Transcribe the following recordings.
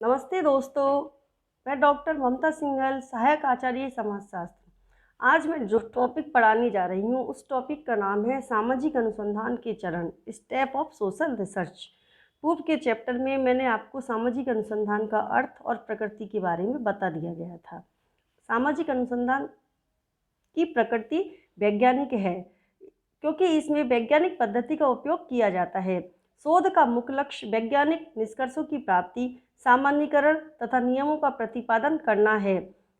नमस्ते दोस्तों, मैं डॉक्टर ममता सिंघल, सहायक आचार्य समाजशास्त्र। आज मैं जो टॉपिक पढ़ाने जा रही हूँ उस टॉपिक का नाम है सामाजिक अनुसंधान के चरण, स्टेप ऑफ सोशल रिसर्च। पूर्व के चैप्टर में मैंने आपको सामाजिक अनुसंधान का अर्थ और प्रकृति के बारे में बता दिया गया था। सामाजिक अनुसंधान की प्रकृति वैज्ञानिक है क्योंकि इसमें वैज्ञानिक पद्धति का उपयोग किया जाता है। शोध का मुख्य लक्ष्य वैज्ञानिक निष्कर्षों की प्राप्ति, सामान्यीकरण तथा नियमों का प्रतिपादन करना है।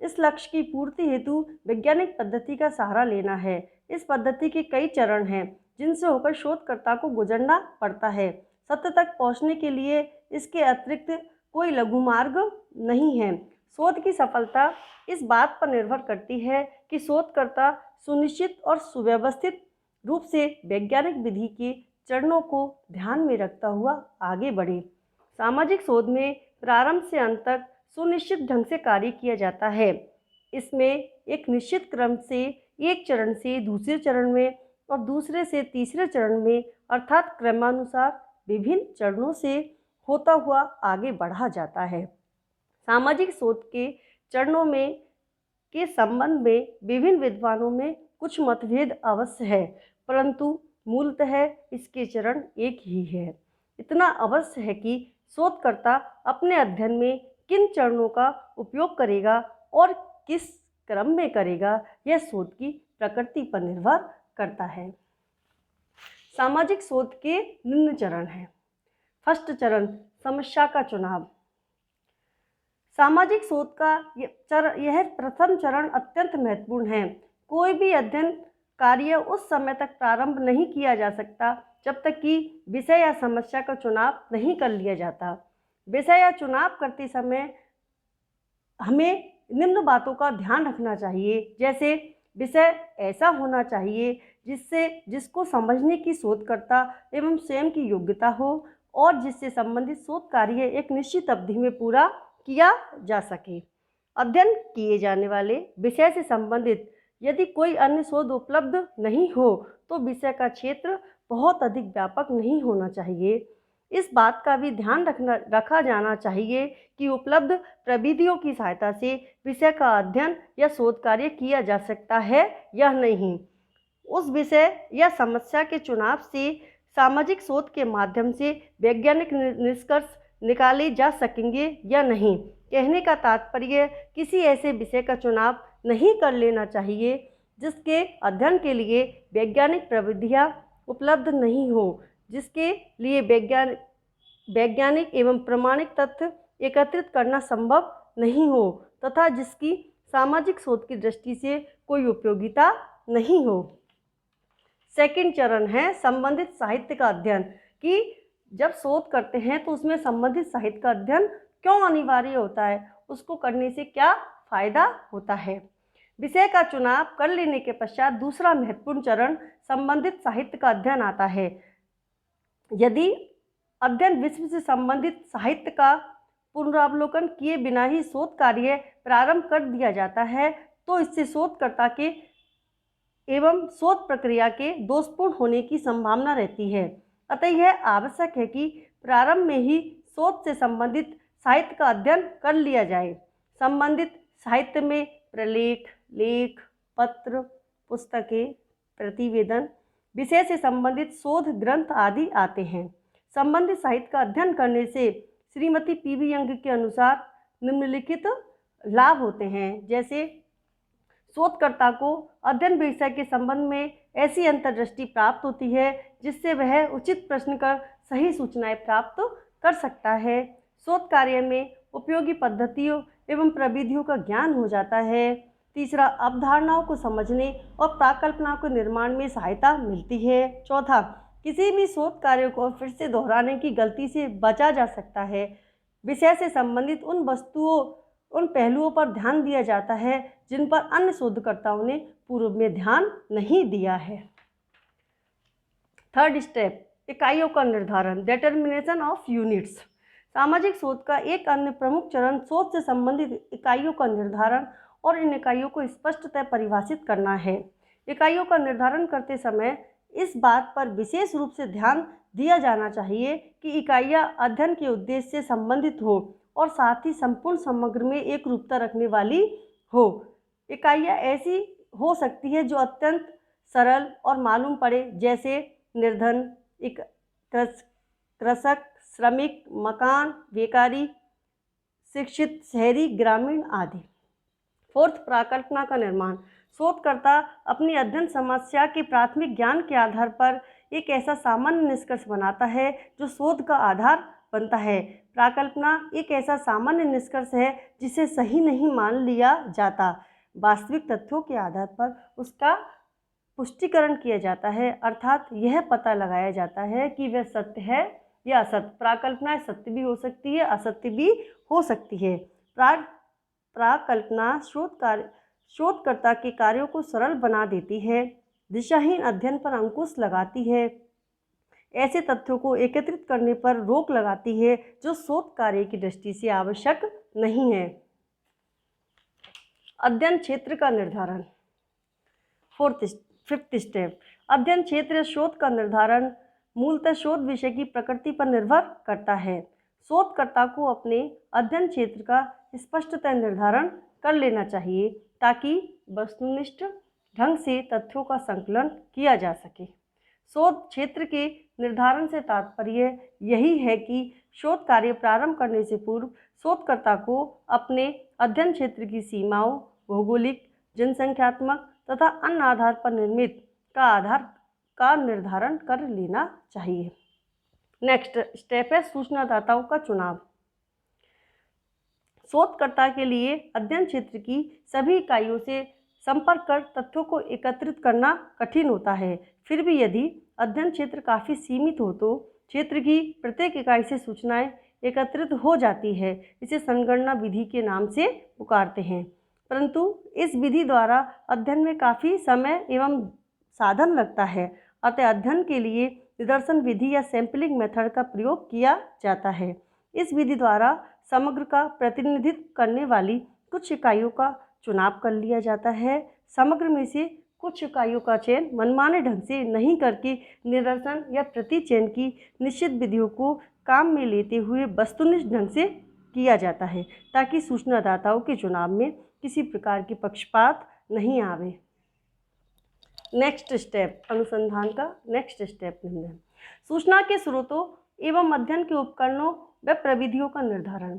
इस लक्ष्य की पूर्ति हेतु वैज्ञानिक पद्धति का सहारा लेना है। इस पद्धति के कई चरण हैं जिनसे होकर शोधकर्ता को गुजरना पड़ता है। सत्य तक पहुंचने के लिए इसके अतिरिक्त कोई लघु मार्ग नहीं है। शोध की सफलता इस बात पर निर्भर करती है कि शोधकर्ता सुनिश्चित और सुव्यवस्थित रूप से वैज्ञानिक विधि के चरणों को ध्यान में रखता हुआ आगे बढ़े। सामाजिक शोध में प्रारंभ से अंत तक सुनिश्चित ढंग से कार्य किया जाता है। इसमें एक निश्चित क्रम से एक चरण से दूसरे चरण में और दूसरे से तीसरे चरण में अर्थात क्रमानुसार विभिन्न चरणों से होता हुआ आगे बढ़ा जाता है। सामाजिक शोध के चरणों में के संबंध में विभिन्न विद्वानों में कुछ मतभेद अवश्य है, परंतु मूलतः इसके चरण एक ही है। इतना अवश्य है कि शोधकर्ता अपने अध्ययन में किन चरणों का उपयोग करेगा और किस क्रम में करेगा, यह शोध की प्रकृति पर निर्भर करता है। सामाजिक शोध के निम्न चरण हैं। फर्स्ट चरण, समस्या का चुनाव। सामाजिक शोध का यह प्रथम चरण अत्यंत महत्वपूर्ण है। कोई भी अध्ययन कार्य उस समय तक प्रारंभ नहीं किया जा सकता जब तक कि विषय या समस्या का चुनाव नहीं कर लिया जाता। विषय या चुनाव करते समय हमें निम्न बातों का ध्यान रखना चाहिए, जैसे विषय ऐसा होना चाहिए जिसको समझने की शोधकर्ता एवं स्वयं की योग्यता हो और जिससे संबंधित शोध कार्य एक निश्चित अवधि में पूरा किया जा सके। अध्ययन किए जाने वाले विषय से संबंधित यदि कोई अन्य शोध उपलब्ध नहीं हो तो विषय का क्षेत्र बहुत अधिक व्यापक नहीं होना चाहिए। इस बात का भी ध्यान रखा जाना चाहिए कि उपलब्ध प्रविधियों की सहायता से विषय का अध्ययन या शोध कार्य किया जा सकता है या नहीं। उस विषय या समस्या के चुनाव से सामाजिक शोध के माध्यम से वैज्ञानिक निष्कर्ष निकाले जा सकेंगे या नहीं। कहने का तात्पर्य किसी ऐसे विषय का चुनाव नहीं कर लेना चाहिए जिसके अध्ययन के लिए वैज्ञानिक प्रविधियाँ उपलब्ध नहीं हो, जिसके लिए वैज्ञानिक एवं प्रमाणिक तथ्य एकत्रित करना संभव नहीं हो तथा जिसकी सामाजिक शोध की दृष्टि से कोई उपयोगिता नहीं हो। सेकंड चरण है संबंधित साहित्य का अध्ययन, कि जब शोध करते हैं तो उसमें संबंधित साहित्य का अध्ययन क्यों अनिवार्य होता है, उसको करने से क्या फायदा होता है। विषय का चुनाव कर लेने के पश्चात दूसरा महत्वपूर्ण चरण संबंधित साहित्य का अध्ययन आता है। यदि अध्ययन विषय से संबंधित साहित्य का पुनरावलोकन किए बिना ही शोध कार्य प्रारंभ कर दिया जाता है तो इससे शोधकर्ता के एवं शोध प्रक्रिया के दोषपूर्ण होने की संभावना रहती है। अतः यह आवश्यक है कि प्रारंभ में ही शोध से संबंधित साहित्य का अध्ययन कर लिया जाए। संबंधित साहित्य में प्रलेख, लेख, पत्र, पुस्तकें, प्रतिवेदन, विषय से संबंधित शोध ग्रंथ आदि आते हैं। संबंधित साहित्य का अध्ययन करने से श्रीमती पीवी यंग के अनुसार निम्नलिखित लाभ होते हैं, जैसे शोधकर्ता को अध्ययन विषय के संबंध में ऐसी अंतर्दृष्टि प्राप्त होती है जिससे वह उचित प्रश्न कर सही सूचनाएं प्राप्त कर सकता है। शोध कार्य में उपयोगी पद्धतियों एवं प्रविधियों का ज्ञान हो जाता है। तीसरा, अवधारणाओं को समझने और प्राकल्पना के निर्माण में सहायता मिलती है। चौथा, किसी भी शोध कार्य को फिर से दोहराने की गलती से बचा जा सकता है। विषय से संबंधित उन पहलुओं पर ध्यान दिया जाता है जिन पर अन्य शोधकर्ताओं ने पूर्व में ध्यान नहीं दिया है। थर्ड स्टेप, इकाइयों का निर्धारण, डिटर्मिनेशन ऑफ यूनिट्स। सामाजिक शोध का एक अन्य प्रमुख चरण शोध से संबंधित इकाइयों का निर्धारण और इन इकाइयों को स्पष्टतः परिभाषित करना है। इकाइयों का निर्धारण करते समय इस बात पर विशेष रूप से ध्यान दिया जाना चाहिए कि इकाइयाँ अध्ययन के उद्देश्य से संबंधित हो और साथ ही संपूर्ण समग्र में एक रूपता रखने वाली हो। इकाइयाँ ऐसी हो सकती है जो अत्यंत सरल और मालूम पड़े, जैसे निर्धन, कृषक, श्रमिक, मकान, बेकारी, शिक्षित, शहरी, ग्रामीण आदि। फोर्थ, प्राकल्पना का निर्माण। शोधकर्ता अपनी अध्ययन समस्या के प्राथमिक ज्ञान के आधार पर एक ऐसा सामान्य निष्कर्ष बनाता है जो शोध का आधार बनता है। प्राकल्पना एक ऐसा सामान्य निष्कर्ष है जिसे सही नहीं मान लिया जाता, वास्तविक तथ्यों के आधार पर उसका पुष्टिकरण किया जाता है, अर्थात यह पता लगाया जाता है कि वह सत्य है या असत्य। प्राकल्पना सत्य भी हो सकती है, असत्य भी हो सकती है। प्राकल्पना शोधकर्ता के कार्यों को सरल बना देती है, दिशाहीन अध्ययन पर अंकुश लगाती है, ऐसे तथ्यों को एकत्रित करने पर रोक लगाती है जो शोध कार्य की दृष्टि से आवश्यक नहीं है। अध्ययन क्षेत्र का निर्धारण। फिफ्थ स्टेप, अध्ययन क्षेत्र या शोध का निर्धारण मूलतः शोध विषय की प्रकृति पर निर्भर करता है। शोधकर्ता को अपने अध्ययन क्षेत्र का स्पष्टतः निर्धारण कर लेना चाहिए ताकि वस्तुनिष्ठ ढंग से तथ्यों का संकलन किया जा सके। शोध क्षेत्र के निर्धारण से तात्पर्य यही है कि शोध कार्य प्रारंभ करने से पूर्व शोधकर्ता को अपने अध्ययन क्षेत्र की सीमाओं, भौगोलिक, जनसंख्यात्मक तथा अन्य आधार पर निर्मित का निर्धारण कर लेना चाहिए। नेक्स्ट स्टेप है सूचनादाताओं का चुनाव। शोधकर्ता के लिए अध्ययन क्षेत्र की सभी इकाइयों से संपर्क कर तथ्यों को एकत्रित करना कठिन होता है। फिर भी यदि अध्ययन क्षेत्र काफ़ी सीमित हो तो क्षेत्र की प्रत्येक इकाई से सूचनाएं एकत्रित हो जाती है। इसे संगणना विधि के नाम से पुकारते हैं, परंतु इस विधि द्वारा अध्ययन में काफ़ी समय एवं साधन लगता है, अतः अध्ययन के लिए निदर्शन विधि या सैंपलिंग मेथड का प्रयोग किया जाता है। इस विधि द्वारा समग्र का प्रतिनिधित्व करने वाली कुछ इकाइयों का चुनाव कर लिया जाता है। समग्र में से कुछ इकाइयों का चयन मनमाने ढंग से नहीं करके निदर्शन या प्रतिचयन की निश्चित विधियों को काम में लेते हुए वस्तुनिष्ठ ढंग से किया जाता है ताकि सूचनादाताओं के चुनाव में किसी प्रकार की पक्षपात नहीं आवे। नेक्स्ट स्टेप, अनुसंधान का नेक्स्ट स्टेप निम्न है। सूचना के स्रोतों एवं अध्ययन के उपकरणों व प्रविधियों का निर्धारण।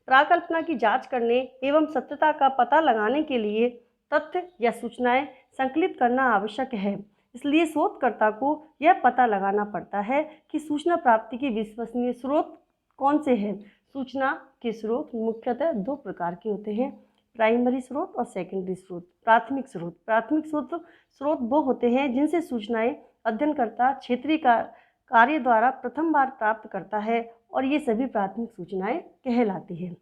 प्राकल्पना की जांच करने एवं सत्यता का पता लगाने के लिए तथ्य या सूचनाएं संकलित करना आवश्यक है। इसलिए शोधकर्ता को यह पता लगाना पड़ता है कि सूचना प्राप्ति के विश्वसनीय स्रोत कौन से हैं। सूचना के स्रोत मुख्यतः दो प्रकार के होते हैं, प्राइमरी स्रोत और सेकेंडरी स्रोत। प्राथमिक स्रोत वो होते हैं जिनसे सूचनाएं अध्ययनकर्ता क्षेत्रीय कार्य द्वारा प्रथम बार प्राप्त करता है और ये सभी प्राथमिक सूचनाएं कहलाती हैं।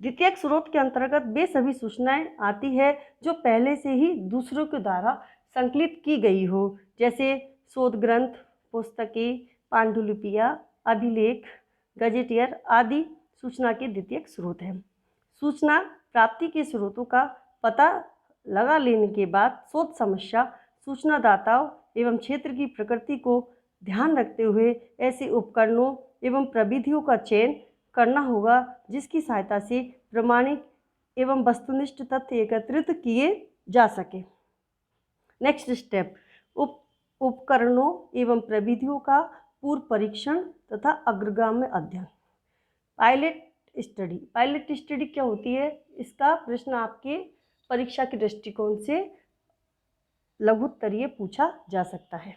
द्वितीयक स्रोत के अंतर्गत वे सभी सूचनाएं आती है जो पहले से ही दूसरों के द्वारा संकलित की गई हो, जैसे शोध ग्रंथ, पुस्तकें, पांडुलिपियाँ, अभिलेख, गजेटियर आदि सूचना के द्वितीयक स्रोत हैं। सूचना प्राप्ति के स्रोतों का पता लगा लेने के बाद शोध समस्या, सूचनादाताओं एवं क्षेत्र की प्रकृति को ध्यान रखते हुए ऐसे उपकरणों एवं प्रविधियों का चयन करना होगा जिसकी सहायता से प्रमाणिक एवं वस्तुनिष्ठ तथ्य एकत्रित किए जा सके। नेक्स्ट स्टेप, उपकरणों एवं प्रविधियों का पूर्व परीक्षण तथा अग्रगामी अध्ययन। पायलट स्टडी क्या होती है? इसका प्रश्न आपके परीक्षा के दृष्टिकोण से लघुत्तरीय पूछा जा सकता है।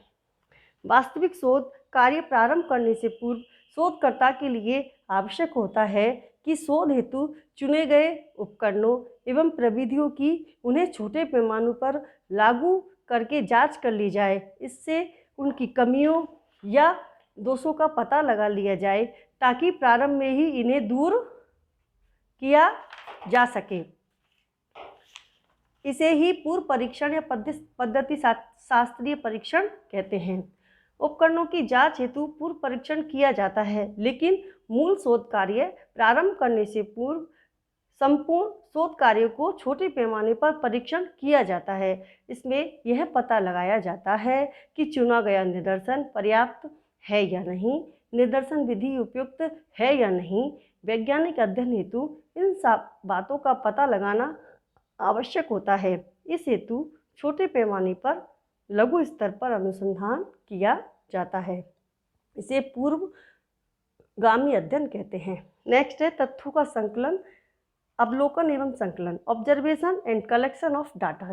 वास्तविक शोध कार्य प्रारंभ करने से पूर्व शोधकर्ता के लिए आवश्यक होता है कि शोध हेतु चुने गए उपकरणों एवं प्रविधियों की उन्हें छोटे पैमानों पर लागू करके जांच कर ली जाए। इससे उनकी कमियों या दोषों का पता लगा लिया जाए ताकि प्रारंभ में ही इन्हें दूर किया जा सके। इसे ही पूर्व परीक्षण या पद्धति शास्त्रीय परीक्षण कहते हैं। उपकरणों की जांच हेतु पूर्व परीक्षण किया जाता है, लेकिन मूल शोध कार्य प्रारंभ करने से पूर्व संपूर्ण शोध कार्य को छोटे पैमाने पर परीक्षण किया जाता है। इसमें यह पता लगाया जाता है कि चुना गया निदर्शन पर्याप्त है या नहीं, निदर्शन विधि उपयुक्त है या नहीं, वैज्ञानिक अध्ययन हेतु इन बातों का पता लगाना आवश्यक होता है। इस हेतु छोटे पैमाने पर लघु स्तर पर अनुसंधान किया जाता है। इसे पूर्वगामी अध्ययन कहते हैं। नेक्स्ट है तथ्यों का संकलन, अवलोकन एवं संकलन, observation and collection of data.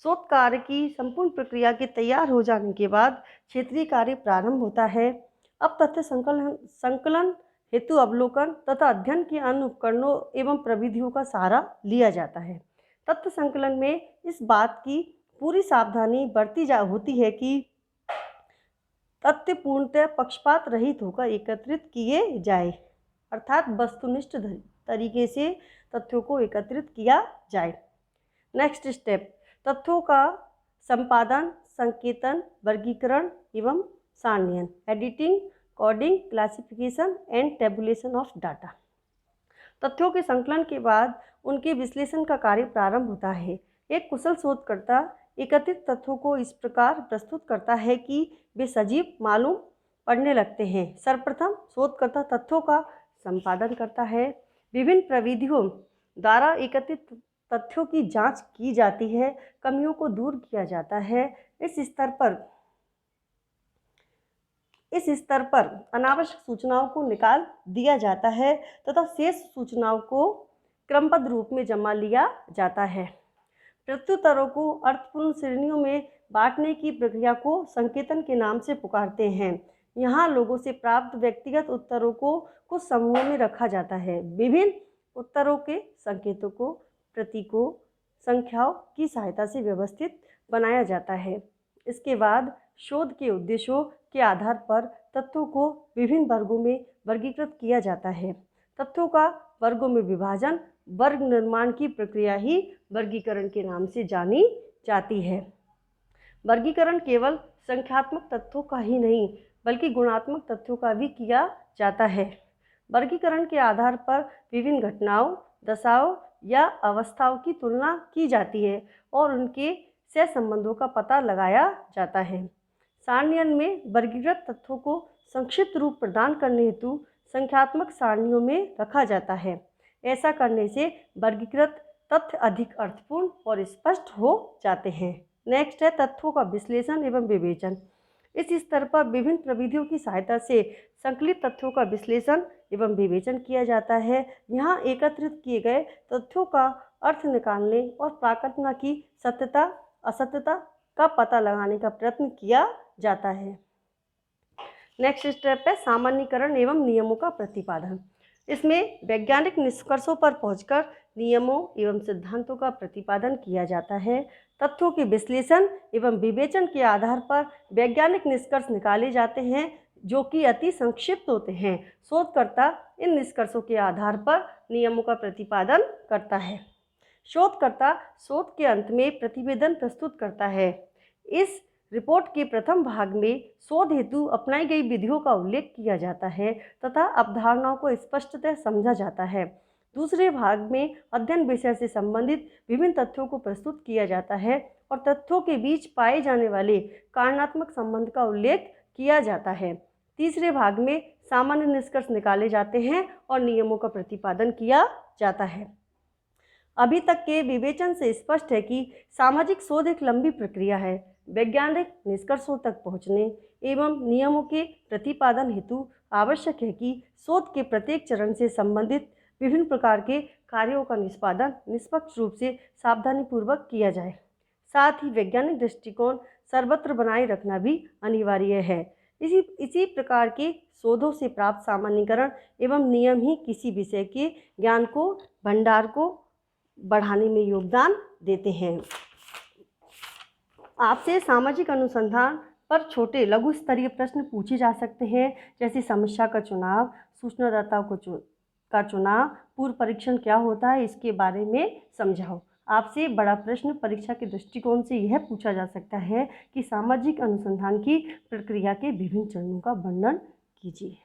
शोध कार्य की संपूर्ण प्रक्रिया के तैयार हो जाने के बाद क्षेत्रीय कार्य प्रारंभ होता है। अब तथ्य संकलन हेतु अवलोकन तथा अध्ययन के अन्य उपकरणों एवं प्रविधियों का सहारा लिया जाता है। तथ्य संकलन में इस बात की पूरी सावधानी बरती होती है कि तथ्य पूर्णतः पक्षपात रहित होकर एकत्रित किए जाए, अर्थात वस्तुनिष्ठ तरीके से तथ्यों को एकत्रित किया जाए। नेक्स्ट स्टेप, तथ्यों का संपादन, संकेतन, वर्गीकरण एवं सारणीयन, editing, coding, classification and tabulation of data. तथ्यों के संकलन के बाद उनके विश्लेषण का कार्य प्रारंभ होता है। एक कुशल शोधकर्ता एकत्रित तथ्यों को इस प्रकार प्रस्तुत करता है कि वे सजीव मालूम पड़ने लगते हैं। सर्वप्रथम शोधकर्ता तथ्यों का संपादन करता है। विभिन्न प्रविधियों द्वारा एकत्रित तथ्यों की जांच की जाती है, कमियों को दूर किया जाता है। इस स्तर पर अनावश्यक सूचनाओं को निकाल दिया जाता है तथा शेष सूचनाओं को क्रमबद्ध रूप में जमा लिया जाता है। प्रत्युत्तरों को अर्थपूर्ण श्रेणियों में बांटने की प्रक्रिया को संकेतन के नाम से पुकारते हैं। यहाँ लोगों से प्राप्त व्यक्तिगत उत्तरों को कुछ समूहों में रखा जाता है। विभिन्न उत्तरों के संकेतों को प्रतीकों, संख्याओं की सहायता से व्यवस्थित बनाया जाता है। इसके बाद शोध के उद्देश्यों के आधार पर तथ्यों को विभिन्न वर्गों में वर्गीकृत किया जाता है। तथ्यों का वर्गों में विभाजन, वर्ग निर्माण की प्रक्रिया ही वर्गीकरण के नाम से जानी जाती है। वर्गीकरण केवल संख्यात्मक तथ्यों का ही नहीं बल्कि गुणात्मक तथ्यों का भी किया जाता है। वर्गीकरण के आधार पर विभिन्न घटनाओं, दशाओं या अवस्थाओं की तुलना की जाती है और उनके सहसंबंधों का पता लगाया जाता है। सारणीयन में वर्गीकृत तथ्यों को संक्षिप्त रूप प्रदान करने हेतु संख्यात्मक सारणियों में रखा जाता है। ऐसा करने से वर्गीकृत तथ्य अधिक अर्थपूर्ण और स्पष्ट हो जाते हैं। नेक्स्ट है तथ्यों का विश्लेषण एवं विवेचन। इस स्तर पर विभिन्न प्रविधियों की सहायता से संकलित तथ्यों का विश्लेषण एवं विवेचन किया जाता है। यहाँ एकत्रित किए गए तथ्यों का अर्थ निकालने और प्राकटना की सत्यता असत्यता का पता लगाने का प्रयत्न किया जाता है। नेक्स्ट स्टेप है सामान्यीकरण एवं नियमों का प्रतिपादन। इसमें वैज्ञानिक निष्कर्षों पर पहुंचकर नियमों एवं सिद्धांतों का प्रतिपादन किया जाता है। तथ्यों के विश्लेषण एवं विवेचन के आधार पर वैज्ञानिक निष्कर्ष निकाले जाते हैं जो कि अति संक्षिप्त होते हैं। शोधकर्ता इन निष्कर्षों के आधार पर नियमों का प्रतिपादन करता है। शोधकर्ता शोध के अंत में प्रतिवेदन प्रस्तुत करता है। इस रिपोर्ट के प्रथम भाग में शोध हेतु अपनाई गई विधियों का उल्लेख किया जाता है तथा अवधारणाओं को स्पष्टतः समझा जाता है। दूसरे भाग में अध्ययन विषय से संबंधित विभिन्न तथ्यों को प्रस्तुत किया जाता है और तथ्यों के बीच पाए जाने वाले कारणात्मक संबंध का उल्लेख किया जाता है। तीसरे भाग में सामान्य निष्कर्ष निकाले जाते हैं और नियमों का प्रतिपादन किया जाता है। अभी तक के विवेचन से स्पष्ट है कि सामाजिक शोध एक लंबी प्रक्रिया है। वैज्ञानिक निष्कर्षों तक पहुंचने एवं नियमों के प्रतिपादन हेतु आवश्यक है कि शोध के प्रत्येक चरण से संबंधित विभिन्न प्रकार के कार्यों का निष्पादन निष्पक्ष रूप से सावधानीपूर्वक किया जाए। साथ ही वैज्ञानिक दृष्टिकोण सर्वत्र बनाए रखना भी अनिवार्य है। इसी प्रकार के शोधों से प्राप्त सामान्यीकरण एवं नियम ही किसी विषय के ज्ञान को भंडार को बढ़ाने में योगदान देते हैं। आपसे सामाजिक अनुसंधान पर छोटे लघु स्तरीय प्रश्न पूछे जा सकते हैं, जैसे समस्या का चुनाव, सूचनादाता का चुनाव, पूर्व परीक्षण क्या होता है, इसके बारे में समझाओ। आपसे बड़ा प्रश्न परीक्षा के दृष्टिकोण से यह पूछा जा सकता है कि सामाजिक अनुसंधान की प्रक्रिया के विभिन्न चरणों का वर्णन कीजिए।